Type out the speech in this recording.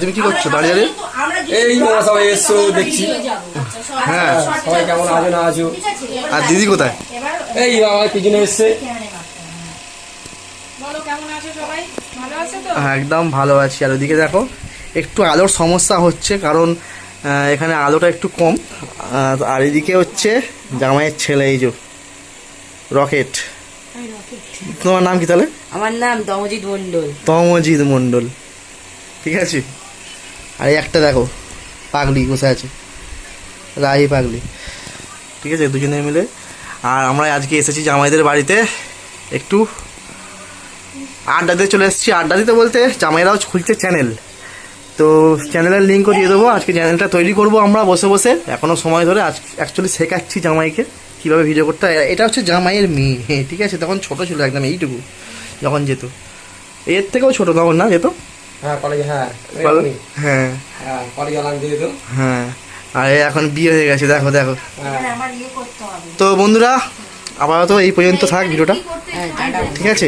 তুমি কি করছো দাঁড়িয়ে দাঁড়িয়ে? এই সবাই এসছো দেখছি। হ্যাঁ, সবাই কেমন আছো না আছো? আর দিদি কোথায়? এই আমার পিছনে এসছে। হ্যাঁ, একদম ভালো আছি। আর ওদিকে দেখো একটু আলোর সমস্যা হচ্ছে, কারণ এখানে আলোটা একটু কম। আর এদিকে হচ্ছে জামাইয়ের ছেলে, এই যে রকেট। তোমার নাম কি তাহলে? আমার নাম তমজিৎ মন্ডল। তমজিৎ মন্ডল, ঠিক আছে। আর এই একটা দেখো পাগলি বসে আছে, রাহি পাগলি, ঠিক আছে, দুজনে মিলে। আর আমরা আজকে এসেছি জামাইদের বাড়িতে একটু আড্ডা দিয়ে চলে এসেছি। আড্ডা দিতে বলতে জামাইরাও খুলছে চ্যানেল, তো চ্যানেলের লিঙ্কও দিয়ে দেবো। আজকে চ্যানেলটা তৈরি করব আমরা বসে বসে, এখনও সময় ধরে। আজ অ্যাকচুয়ালি শেখাচ্ছি জামাইকে কীভাবে ভিডিও করতে হয়। এটা হচ্ছে জামাইয়ের মেয়ে, হ্যাঁ ঠিক আছে। তখন ছোটো ছিল একদম, এইটুকু যখন যেত, এর থেকেও ছোটো তখন না যেত। হ্যাঁ কলেজ, হ্যাঁ হ্যাঁ হ্যাঁ কলেজ আলাম দিয়ে তো। হ্যাঁ, আর এখন বিয়ে হয়ে গেছে, দেখো দেখো। হ্যাঁ তো বন্ধুরা আপাতত এই পর্যন্ত থাক ভিডিওটা, ঠিক আছে।